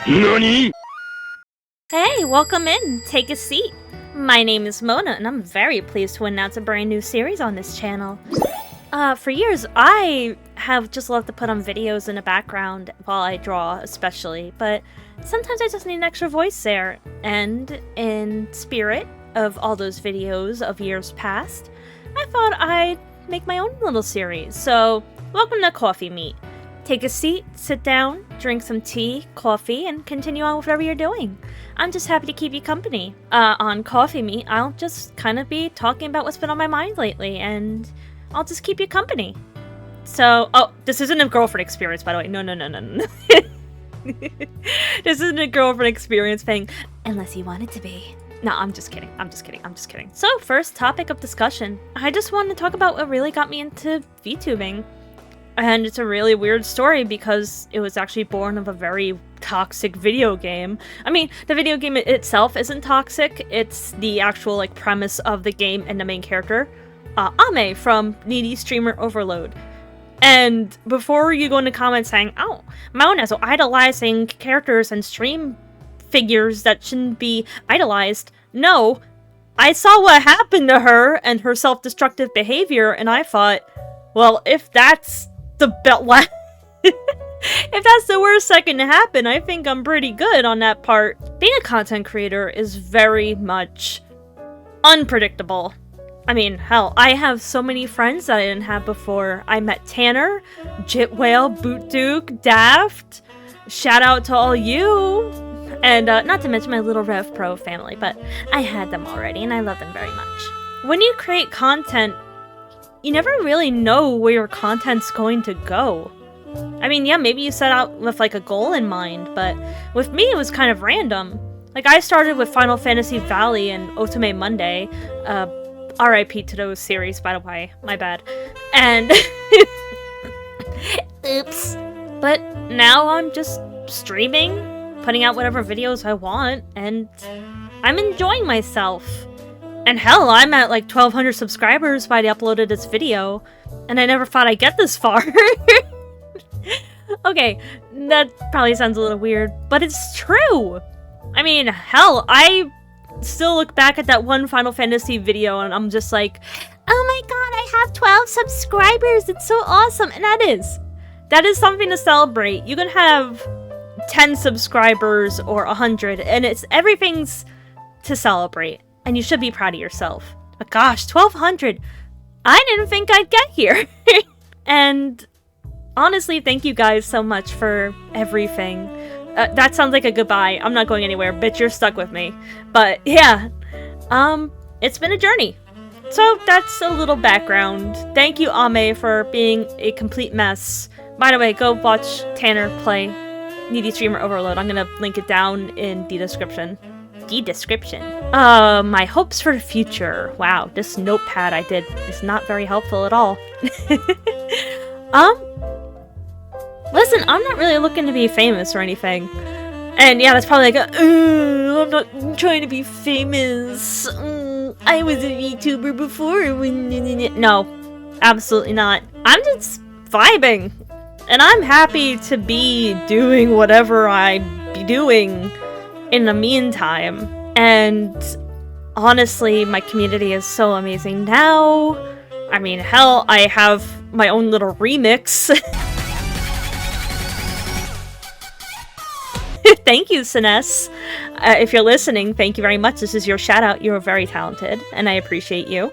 NANI?! Hey, welcome in. Take a seat. My name is Mona, and I'm very pleased to announce a brand new series on this channel. For years, I have just loved to put on videos in the background while I draw, especially, but sometimes I just need an extra voice there. And in spirit of all those videos of years past, I thought I'd make my own little series. So, welcome to Coffee Meet. Take a seat, sit down, drink some tea, coffee, and continue on with whatever you're doing. I'm just happy to keep you company. On Coffee Meet, I'll just kind of be talking about what's been on my mind lately, and I'll just keep you company. So, oh, this isn't a girlfriend experience, by the way. No. This isn't a girlfriend experience thing, unless you want it to be. No, I'm just kidding. So, first topic of discussion. I just wanted to talk about what really got me into Vtubing. And it's a really weird story because it was actually born of a very toxic video game. I mean, the video game itself isn't toxic, it's the actual like premise of the game and the main character, Ame from Needy Streamer Overload. And before you go into comments saying, oh, Mona, so idolizing characters and stream figures that shouldn't be idolized. No, I saw what happened to her and her self-destructive behavior, and I thought, well, if that's the if that's the worst that can happen, I think I'm pretty good on that part. Being a content creator is very much unpredictable. I mean, hell, I have so many friends that I didn't have before. I met Tanner, Jitwhale, Bootduke, Daft. Shout out to all you. And not to mention my little Rev Pro family, but I had them already and I love them very much. When you create content, you never really know where your content's going to go. I mean, yeah, maybe you set out with like a goal in mind, but with me it was kind of random. Like, I started with Final Fantasy Valley and Otome Monday, RIP to those series, by the way, my bad. And oops. But now I'm just streaming, putting out whatever videos I want, and I'm enjoying myself. And hell, I'm at like 1,200 subscribers by the uploaded this video, and I never thought I'd get this far. Okay, that probably sounds a little weird, but it's true! I mean, hell, I still look back at that one Final Fantasy video and I'm just like, oh my god, I have 12 subscribers, it's so awesome! And that is something to celebrate. You can have 10 subscribers or 100, and everything's to celebrate. And you should be proud of yourself. But gosh, 1,200! I didn't think I'd get here! And honestly, thank you guys so much for everything. That sounds like a goodbye. I'm not going anywhere. Bitch, you're stuck with me. But yeah, it's been a journey. So that's a little background. Thank you, Ame, for being a complete mess. By the way, go watch Tanner play Needy Streamer Overload. I'm gonna link it down in the description. My hopes for the future. Wow, this notepad I did is not very helpful at all. Listen, I'm not really looking to be famous or anything. And yeah, that's probably like I'm not trying to be famous. I was a VTuber before. No, absolutely not. I'm just vibing. And I'm happy to be doing whatever I be doing in the meantime. And honestly, my community is so amazing now. I mean, hell, I have my own little remix. Thank you, Sines. If you're listening, thank you very much. This is your shout out. You're very talented, and I appreciate you.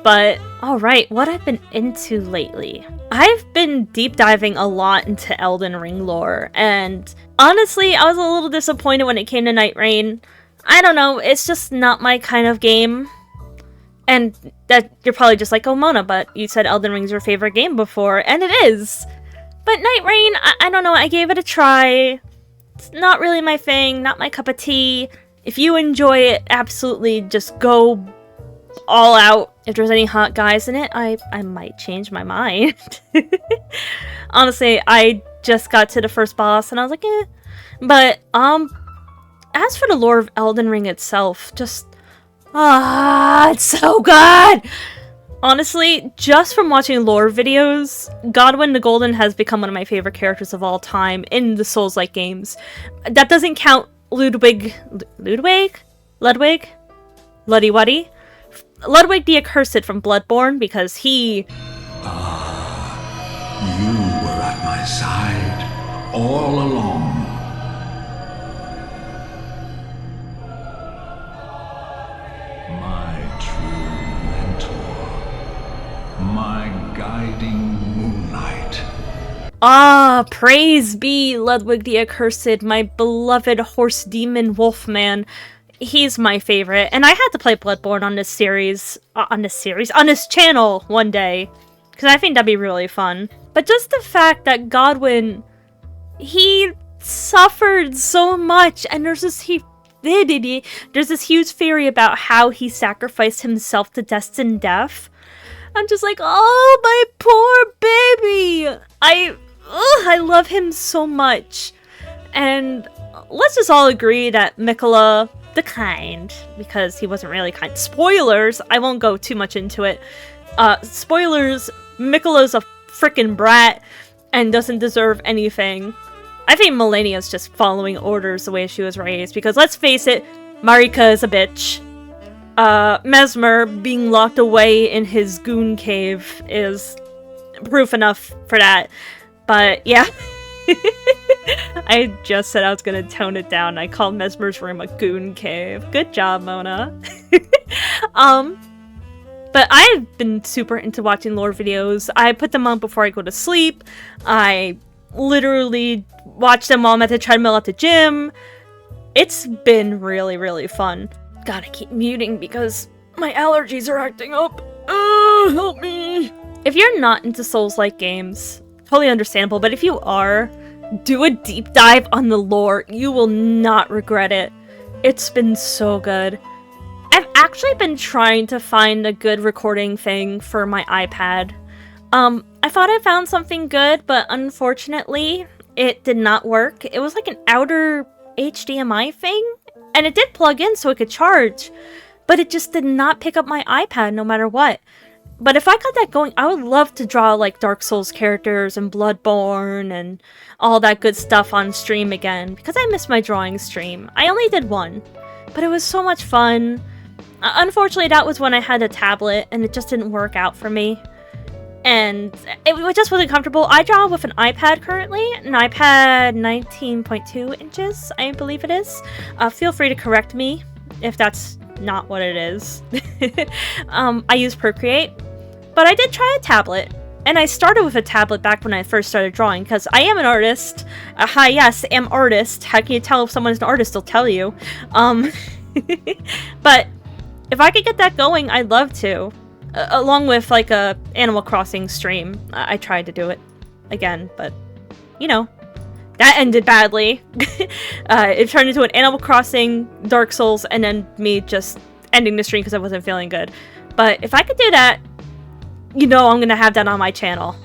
But, alright, what I've been into lately. I've been deep diving a lot into Elden Ring lore, and honestly, I was a little disappointed when it came to Night Rain. I don't know, it's just not my kind of game. And that you're probably just like, oh, Mona, but you said Elden Ring's your favorite game before, and it is. But Night Rain, I don't know, I gave it a try. It's not really my thing, not my cup of tea. If you enjoy it, absolutely just go all out. If there's any hot guys in it, I might change my mind. Honestly, I just got to the first boss and I was like, eh. But, as for the lore of Elden Ring itself, just, it's so good! Honestly, just from watching lore videos, Godwyn the Golden has become one of my favorite characters of all time in the Souls-like games. That doesn't count Ludwig the Accursed from Bloodborne, because he... You were at my side all along. My true mentor. My guiding moonlight. Ah, praise be Ludwig the Accursed, my beloved horse demon wolfman. He's my favorite, and I had to play Bloodborne on this channel one day, because I think that'd be really fun. But just the fact that Godwyn, he suffered so much, and there's this huge theory about how he sacrificed himself to destined death. I'm just like, oh, my poor baby! I love him so much. And let's just all agree that Mikola the Kind, because he wasn't really kind. Spoilers! I won't go too much into it. Spoilers, Mikola's a frickin' brat and doesn't deserve anything. I think Melania's just following orders the way she was raised, because let's face it, Marika is a bitch. Mesmer being locked away in his goon cave is proof enough for that. But yeah, I just said I was gonna tone it down. I called Mesmer's room a goon cave. Good job, Mona. But I've been super into watching lore videos. I put them on before I go to sleep. I literally watch them while I'm at the treadmill at the gym. It's been really, really fun. Gotta keep muting because my allergies are acting up. Help me! If you're not into Souls-like games, totally understandable, but if you are, do a deep dive on the lore. You will not regret it. It's been so good. I've actually been trying to find a good recording thing for my iPad. I thought I found something good, but unfortunately, it did not work. It was like an outer HDMI thing, and it did plug in so it could charge, but it just did not pick up my iPad no matter what. But if I got that going, I would love to draw like Dark Souls characters and Bloodborne and all that good stuff on stream again, because I miss my drawing stream. I only did one, but it was so much fun. Unfortunately, that was when I had a tablet, and it just didn't work out for me. And it just wasn't comfortable. I draw with an iPad currently, an iPad 19.2 inches, I believe it is. Feel free to correct me if that's not what it is. I use Procreate, but I did try a tablet. And I started with a tablet back when I first started drawing, because I am an artist. Hi, yes, am artist. How can you tell if someone's an artist? They'll tell you. But if I could get that going, I'd love to. Along with like a Animal Crossing stream. I tried to do it again, but you know, that ended badly. It turned into an Animal Crossing, Dark Souls, and then me just ending the stream because I wasn't feeling good. But if I could do that, you know I'm gonna have that on my channel.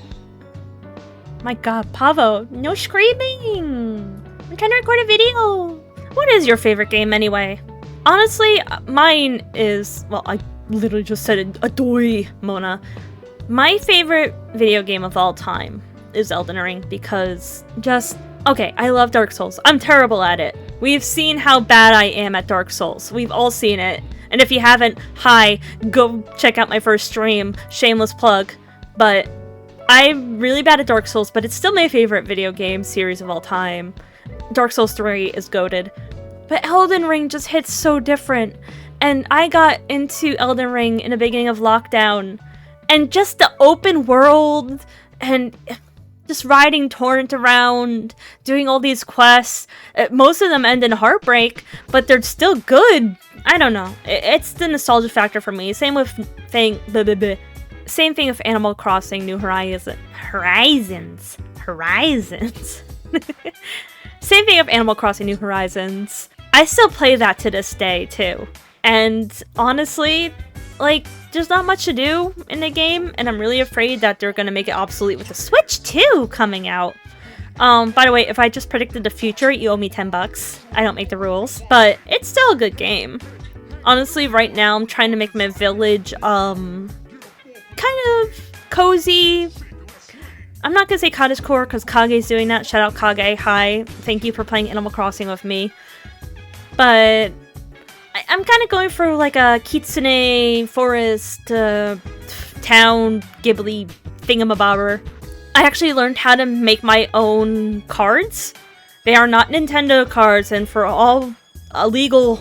My god, Pavo, no screaming! I'm trying to record a video! What is your favorite game anyway? Honestly, mine is, well, I literally just said it, adoy, Mona. My favorite video game of all time is Elden Ring, because just, okay, I love Dark Souls. I'm terrible at it. We've seen how bad I am at Dark Souls. We've all seen it. And if you haven't, hi, go check out my first stream. Shameless plug. But I'm really bad at Dark Souls, but it's still my favorite video game series of all time. Dark Souls 3 is goated. But Elden Ring just hits so different. And I got into Elden Ring in the beginning of lockdown. And just the open world and just riding Torrent around, doing all these quests. Most of them end in heartbreak, but they're still good. I don't know. It's the nostalgia factor for me. Same thing with Animal Crossing New Horizons. Same thing with Animal Crossing New Horizons. I still play that to this day too. And honestly, like, there's not much to do in the game, and I'm really afraid that they're gonna make it obsolete with the Switch 2 coming out. By the way, if I just predicted the future, you owe me $10. I don't make the rules, but it's still a good game. Honestly, right now, I'm trying to make my village, kind of cozy. I'm not gonna say cottagecore because Kage's doing that. Shout out Kage. Hi. Thank you for playing Animal Crossing with me. But I'm kind of going for like a kitsune forest town Ghibli thingamabobber. I actually learned how to make my own cards. They are not Nintendo cards, and for all illegal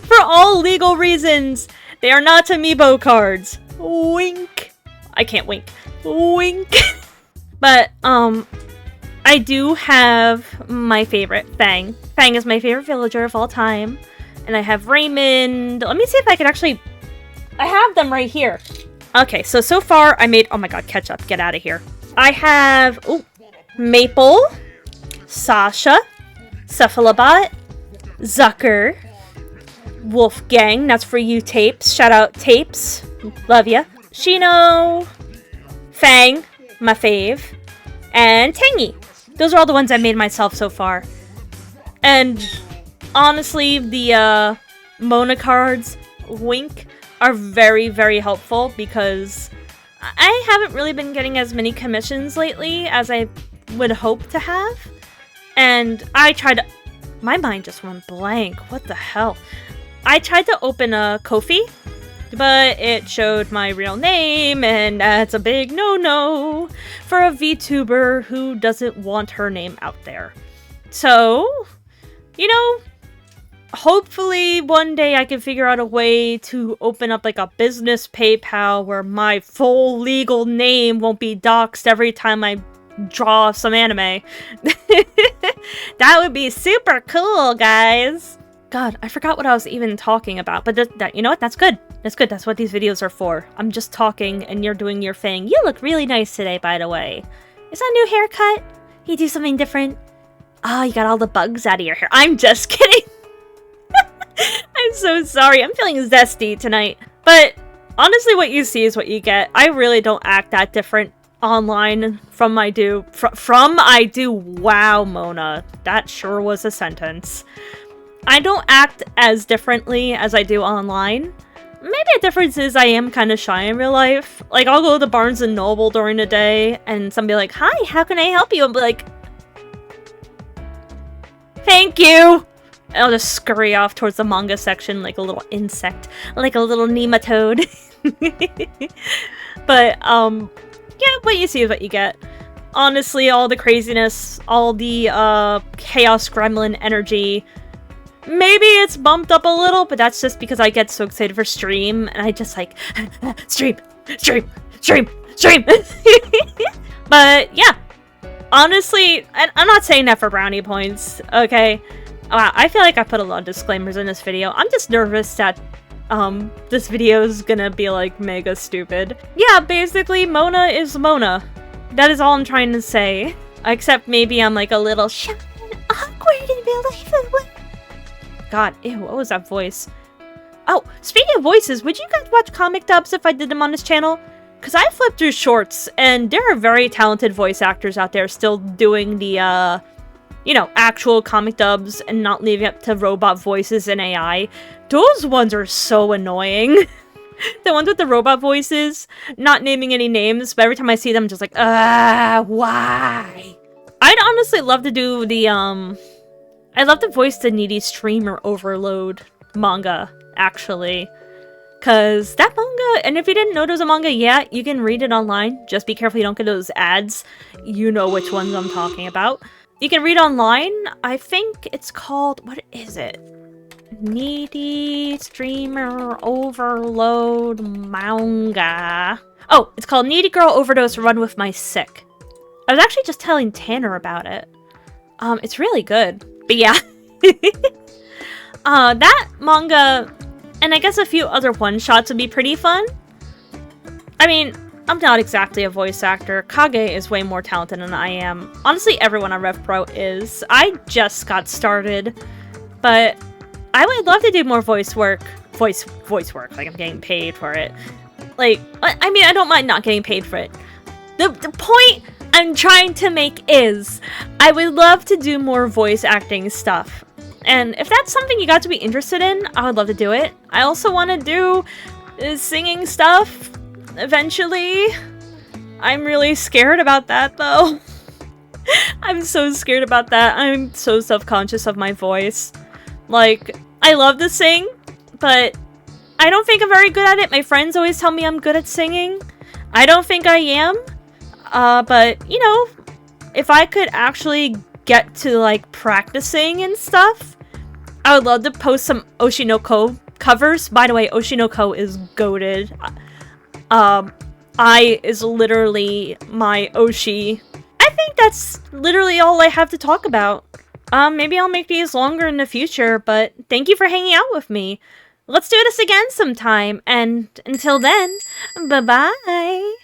for all legal reasons, they are not amiibo cards. Wink. I can't wink. Wink. But I do have my favorite, Fang. Fang is my favorite villager of all time. And I have Raymond. Let me see if I can actually... I have them right here. Okay, so far I made... Oh my god, ketchup, get out of here. I have... Ooh, Maple, Sasha, Cephalobot, Zucker, Wolfgang, that's for you, Tapes. Shout out, Tapes. Love ya. Shino, Fang, my fave, and Tangy. Those are all the ones I made myself so far. And honestly, the Mona cards, wink, are very, very helpful because I haven't really been getting as many commissions lately as I would hope to have. And I tried to... My mind just went blank. What the hell? I tried to open a Ko-fi, but it showed my real name, and that's a big no-no for a VTuber who doesn't want her name out there. So, you know, hopefully one day I can figure out a way to open up like a business PayPal where my full legal name won't be doxxed every time I draw some anime. That would be super cool, guys. God, I forgot what I was even talking about, but that you know what? That's good. That's good. That's what these videos are for. I'm just talking and you're doing your thing. You look really nice today, by the way. Is that a new haircut? You do something different? Oh, you got all the bugs out of your hair. I'm just kidding. I'm so sorry. I'm feeling zesty tonight. But honestly, what you see is what you get. I really don't act that different online from I do. From I do. Wow, Mona. That sure was a sentence. I don't act as differently as I do online. Maybe a difference is I am kind of shy in real life. Like, I'll go to Barnes & Noble during the day, and somebody will be like, hi, how can I help you? I'll be like, thank you! And I'll just scurry off towards the manga section like a little insect. Like a little nematode. But, yeah, what you see is what you get. Honestly, all the craziness, all the, chaos gremlin energy... Maybe it's bumped up a little, but that's just because I get so excited for stream, and I just like, stream. But yeah, honestly, I'm not saying that for brownie points, okay? Wow, I feel like I put a lot of disclaimers in this video. I'm just nervous that this video is gonna be like mega stupid. Yeah, basically, Mona is Mona. That is all I'm trying to say. Except maybe I'm like a little shy and awkward in real life. God, ew, what was that voice? Oh, speaking of voices, would you guys watch comic dubs if I did them on this channel? Because I flipped through shorts, and there are very talented voice actors out there still doing the, you know, actual comic dubs and not leaving up to robot voices and AI. Those ones are so annoying. The ones with the robot voices, not naming any names, but every time I see them, I'm just like, why? I'd honestly love to do the, I'd love to voice the needy streamer Overload manga, actually. Cause that manga, and if you didn't know there's a manga yet, you can read it online. Just be careful you don't get those ads. You know which ones I'm talking about. You can read online. I think it's called, what is it? Needy Streamer Overload Manga. Oh, it's called Needy Girl Overdose Run With My Sick. I was actually just telling Tanner about it. It's really good. But yeah, that manga, and I guess a few other one-shots would be pretty fun. I mean, I'm not exactly a voice actor. Kage is way more talented than I am. Honestly, everyone on RevPro is. I just got started, but I would love to do more voice work. Voice work, like I'm getting paid for it. Like, I mean, I don't mind not getting paid for it. The point I'm trying to make is, I would love to do more voice acting stuff. And if that's something you got to be interested in, I would love to do it. I also want to do singing stuff eventually. I'm really scared about that though. I'm so scared about that. I'm so self-conscious of my voice. Like, I love to sing, but I don't think I'm very good at it. My friends always tell me I'm good at singing. I don't think I am. But, you know, if I could actually get to, like, practicing and stuff, I would love to post some Oshinoko covers. By the way, Oshinoko is goated. I is literally my Oshi. I think that's literally all I have to talk about. Maybe I'll make these longer in the future, but thank you for hanging out with me. Let's do this again sometime, and until then, bye-bye!